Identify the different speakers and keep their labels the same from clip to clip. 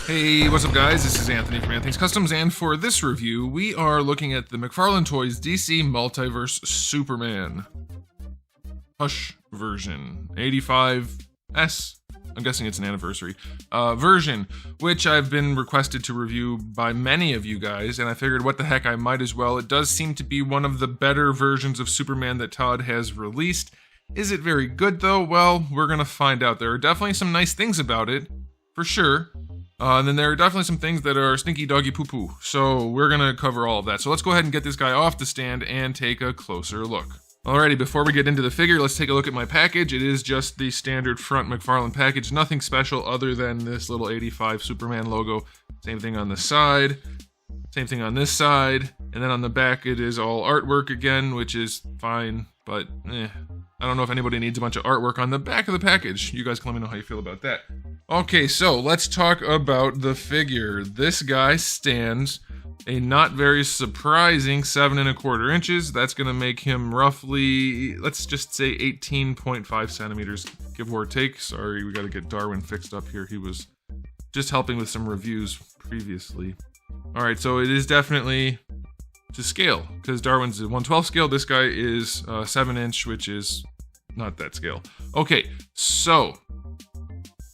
Speaker 1: Hey, what's up guys? This is Anthony from Anthony's Customs, and for this review, we are looking at the McFarlane Toys DC Multiverse Superman Hush version, 85S. I'm guessing it's an anniversary version, which I've been requested to review by many of you guys, and I figured what the heck, I might as well. It does seem to be one of the better versions of Superman that Todd has released. Is it very good though? Well, we're gonna find out. There are definitely some nice things about it, for sure. And then there are definitely some things that are stinky doggy poo-poo. So we're gonna cover all of that. So let's go ahead and get this guy off the stand and take a closer look. Alrighty, before we get into the figure, let's take a look at my package. It is just the standard front McFarlane package. Nothing special other than this little 85 Superman logo. Same thing on the side. Same thing on this side. And then on the back, it is all artwork again, which is fine, but I don't know if anybody needs a bunch of artwork on the back of the package. You guys can let me know how you feel about that. Okay, so let's talk about the figure. This guy stands a not very surprising 7¼ inches. That's gonna make him roughly, let's just say 18.5 centimeters, give or take. Sorry, we gotta get Darwin fixed up here. He was just helping with some reviews previously. All right, so it is definitely to scale, because Darwin's a 1/12 scale. This guy is 7-inch, which is not that scale. Okay, so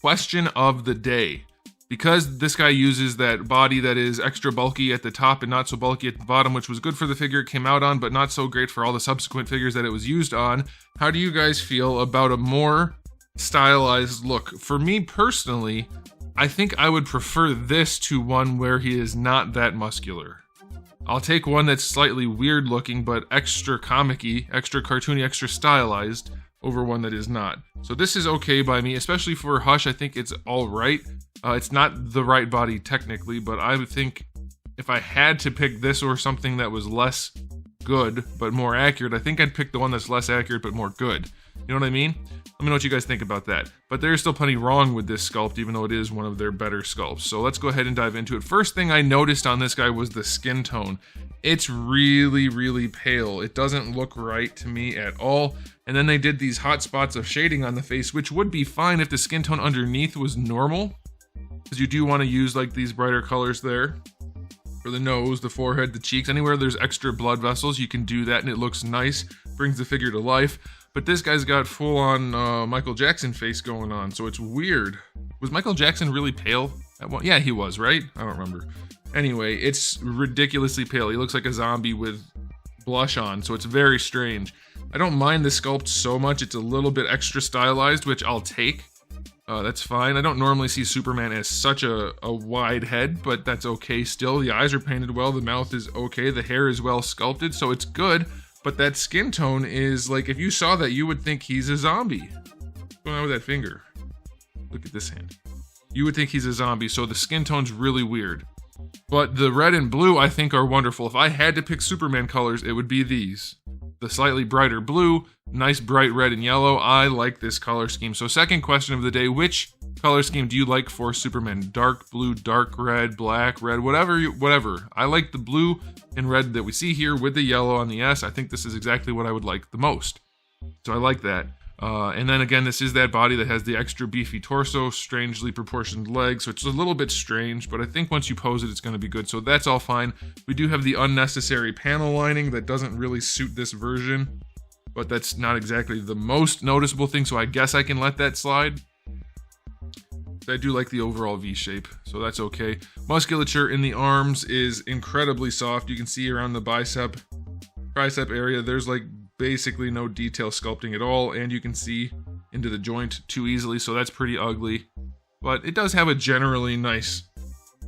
Speaker 1: question of the day. Because this guy uses that body that is extra bulky at the top and not so bulky at the bottom, which was good for the figure it came out on, but not so great for all the subsequent figures that it was used on, how do you guys feel about a more stylized look? For me personally, I think I would prefer this to one where he is not that muscular. I'll take one that's slightly weird looking, but extra comic-y, extra cartoony, extra stylized, over one that is not. So this is okay by me, especially for Hush. I think it's all right. It's not the right body technically, but I would think if I had to pick this or something that was less good but more accurate, I think I'd pick the one that's less accurate but more good. You know what I mean? Let me know what you guys think about that. But there's still plenty wrong with this sculpt, even though it is one of their better sculpts. So let's go ahead and dive into it. First thing I noticed on this guy was the skin tone. It's really, really pale. It doesn't look right to me at all. And then they did these hot spots of shading on the face, which would be fine if the skin tone underneath was normal, because you do want to use like these brighter colors there for the nose, the forehead, the cheeks. Anywhere there's extra blood vessels, you can do that and it looks nice, brings the figure to life. But this guy's got full-on Michael Jackson face going on, so it's weird. Was Michael Jackson really pale at one? Yeah, he was, right? I don't remember. Anyway, it's ridiculously pale. He looks like a zombie with blush on, so it's very strange. I don't mind the sculpt so much. It's a little bit extra stylized, which I'll take. That's fine. I don't normally see Superman as such a wide head, but that's okay still. The eyes are painted well, the mouth is okay, the hair is well sculpted, so it's good. But that skin tone is like, if you saw that, you would think he's a zombie. What's going on with that finger? Look at this hand. You would think he's a zombie, so the skin tone's really weird. But the red and blue, I think, are wonderful. If I had to pick Superman colors, it would be these. The slightly brighter blue, nice bright red and yellow. I like this color scheme. So second question of the day, which color scheme do you like for Superman? Dark blue, dark red, black, red, whatever. I like the blue and red that we see here with the yellow on the S. I think this is exactly what I would like the most. So I like that. And then again, this is that body that has the extra beefy torso, strangely proportioned legs, so it's a little bit strange, but I think once you pose it, it's going to be good, so that's all fine. We do have the unnecessary panel lining that doesn't really suit this version, but that's not exactly the most noticeable thing, so I guess I can let that slide. I do like the overall V shape, so that's okay. Musculature in the arms is incredibly soft. You can see around the tricep area, there's like basically no detail sculpting at all, and you can see into the joint too easily, so that's pretty ugly. But it does have a generally nice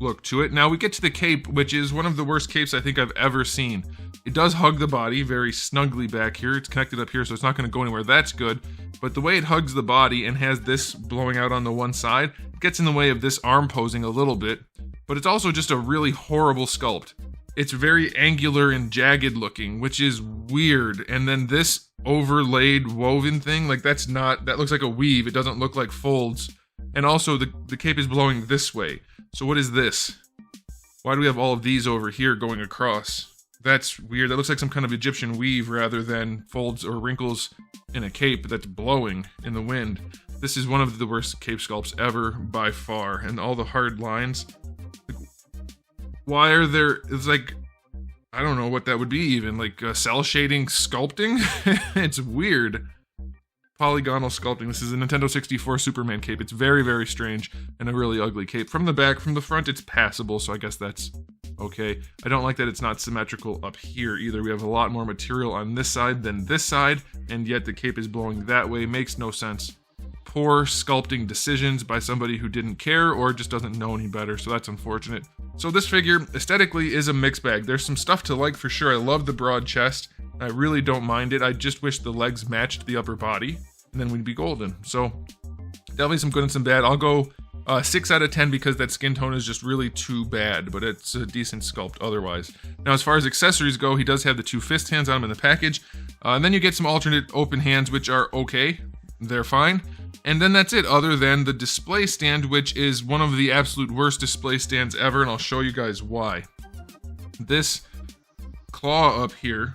Speaker 1: look to it. Now we get to the cape, which is one of the worst capes I think I've ever seen. It does hug the body very snugly back here. It's connected up here, so it's not going to go anywhere. That's good. But the way it hugs the body and has this blowing out on the one side, it gets in the way of this arm posing a little bit. But it's also just a really horrible sculpt. It's very angular and jagged looking, which is weird. And then this overlaid woven thing, like that looks like a weave. It doesn't look like folds. And also the cape is blowing this way. So what is this? Why do we have all of these over here going across? That's weird. That looks like some kind of Egyptian weave rather than folds or wrinkles in a cape that's blowing in the wind. This is one of the worst cape sculpts ever by far, and all the hard lines. Why are there, it's like, I don't know what that would be even, like cell shading sculpting? It's weird. Polygonal sculpting. This is a Nintendo 64 Superman cape. It's very, very strange and a really ugly cape. From the back, from the front, it's passable, so I guess that's okay. I don't like that it's not symmetrical up here either. We have a lot more material on this side than this side, and yet the cape is blowing that way. Makes no sense. Poor sculpting decisions by somebody who didn't care or just doesn't know any better, so that's unfortunate. So this figure, aesthetically, is a mixed bag. There's some stuff to like for sure. I love the broad chest. I really don't mind it. I just wish the legs matched the upper body, and then we'd be golden. So definitely some good and some bad. I'll go 6 out of 10 because that skin tone is just really too bad, but it's a decent sculpt otherwise. Now, as far as accessories go, he does have the 2 fist hands on him in the package, and then you get some alternate open hands, which are okay. They're fine. And then that's it, other than the display stand, which is one of the absolute worst display stands ever, and I'll show you guys why. This claw up here,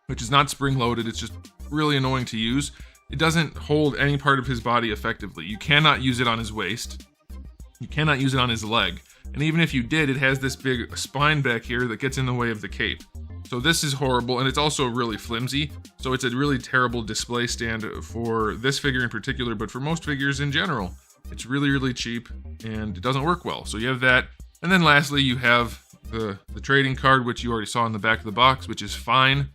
Speaker 1: which is not spring-loaded, it's just really annoying to use. It doesn't hold any part of his body effectively. You cannot use it on his waist. You cannot use it on his leg. And even if you did, it has this big spine back here that gets in the way of the cape. So this is horrible, and it's also really flimsy. So it's a really terrible display stand for this figure in particular, but for most figures in general. It's really, really cheap, and it doesn't work well. So you have that. And then lastly, you have the trading card, which you already saw in the back of the box, which is fine.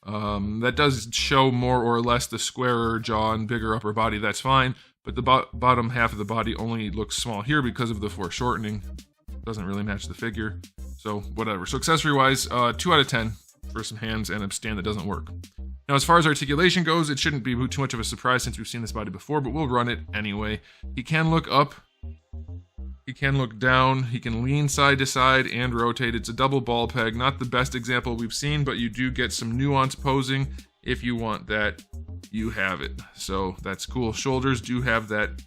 Speaker 1: That does show more or less the squarer jaw and bigger upper body. That's fine. But the bottom half of the body only looks small here because of the foreshortening. Doesn't really match the figure. So whatever. So accessory-wise, 2 out of 10 for some hands and a stand that doesn't work. Now, as far as articulation goes, it shouldn't be too much of a surprise since we've seen this body before, but we'll run it anyway. He can look up. He can look down. He can lean side to side and rotate. It's a double ball peg. Not the best example we've seen, but you do get some nuance posing. If you want that, you have it. So that's cool. Shoulders do have that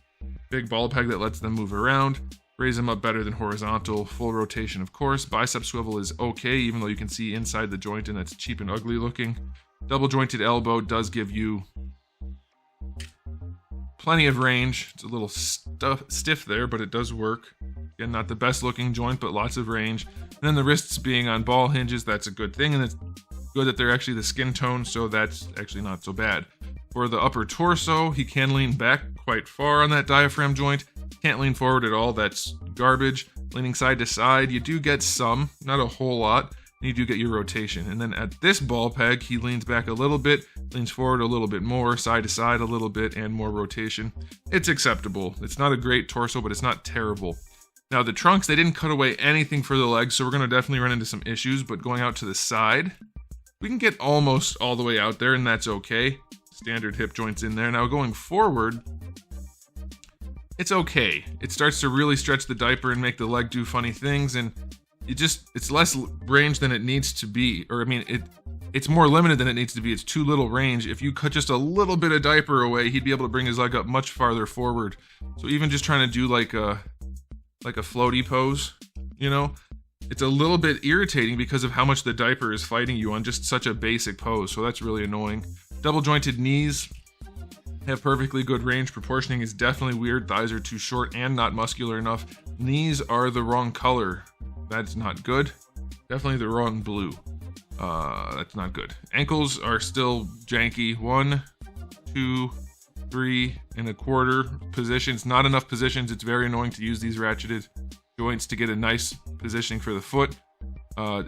Speaker 1: big ball peg that lets them move around. Raise them up better than horizontal. Full rotation, of course. Bicep swivel is okay, even though you can see inside the joint and that's cheap and ugly looking. Double jointed elbow does give you plenty of range. It's a little stiff there, but it does work. Again, not the best looking joint, but lots of range. And then the wrists being on ball hinges, that's a good thing. And it's good that they're actually the skin tone, so that's actually not so bad. For the upper torso, he can lean back quite far on that diaphragm joint. Can't lean forward at all, that's garbage. Leaning side to side, you do get some, not a whole lot. And you do get your rotation. And then at this ball peg, he leans back a little bit, leans forward a little bit more, side to side a little bit, and more rotation. It's acceptable. It's not a great torso, but it's not terrible. Now the trunks, they didn't cut away anything for the legs, so we're going to definitely run into some issues, but going out to the side, we can get almost all the way out there, and that's okay. Standard hip joints in there. Now going forward, it's okay. It starts to really stretch the diaper and make the leg do funny things, and it's less range than it needs to be. Or I mean, it's more limited than it needs to be. It's too little range. If you cut just a little bit of diaper away, he'd be able to bring his leg up much farther forward. So even just trying to do like a floaty pose, you know, it's a little bit irritating because of how much the diaper is fighting you on just such a basic pose. So that's really annoying. Double jointed knees have perfectly good range. Proportioning is definitely weird. Thighs are too short and not muscular enough. Knees are the wrong color. That's not good. Definitely the wrong blue. That's not good. Ankles are still janky. 1, 2, 3 1/4 positions. Not enough positions. It's very annoying to use these ratcheted joints to get a nice positioning for the foot.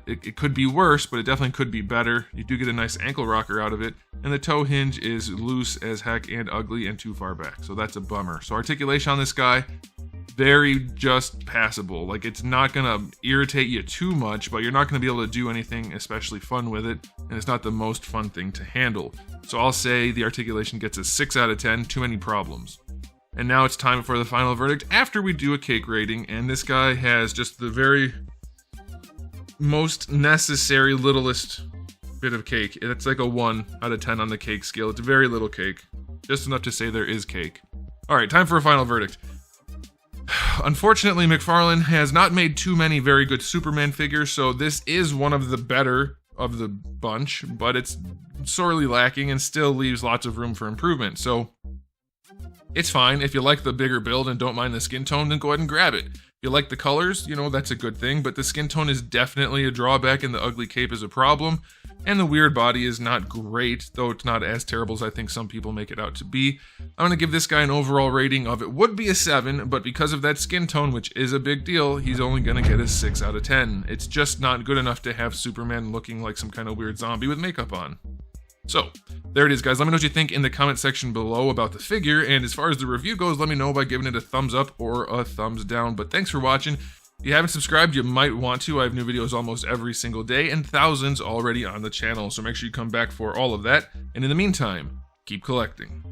Speaker 1: It could be worse, but it definitely could be better. You do get a nice ankle rocker out of it. And the toe hinge is loose as heck and ugly and too far back. So that's a bummer. So articulation on this guy, very just passable. Like, it's not going to irritate you too much, but you're not going to be able to do anything especially fun with it. And it's not the most fun thing to handle. So I'll say the articulation gets a 6 out of 10. Too many problems. And now it's time for the final verdict after we do a cake rating. And this guy has just the very most necessary littlest bit of cake. It's like a 1 out of 10 on the cake scale. It's very little cake. Just enough to say there is cake. Alright, time for a final verdict. Unfortunately, McFarlane has not made too many very good Superman figures, so this is one of the better of the bunch, but it's sorely lacking and still leaves lots of room for improvement. So It's fine. If you like the bigger build and don't mind the skin tone, then go ahead and grab it. If you like the colors, you know, that's a good thing, but the skin tone is definitely a drawback and the ugly cape is a problem. And the weird body is not great, though it's not as terrible as I think some people make it out to be. I'm going to give this guy an overall rating of, it would be a 7, but because of that skin tone, which is a big deal, he's only going to get a 6 out of 10. It's just not good enough to have Superman looking like some kind of weird zombie with makeup on. So, there it is, guys. Let me know what you think in the comment section below about the figure, and as far as the review goes, let me know by giving it a thumbs up or a thumbs down. But thanks for watching. If you haven't subscribed, you might want to. I have new videos almost every single day, and thousands already on the channel, so make sure you come back for all of that. And in the meantime, keep collecting.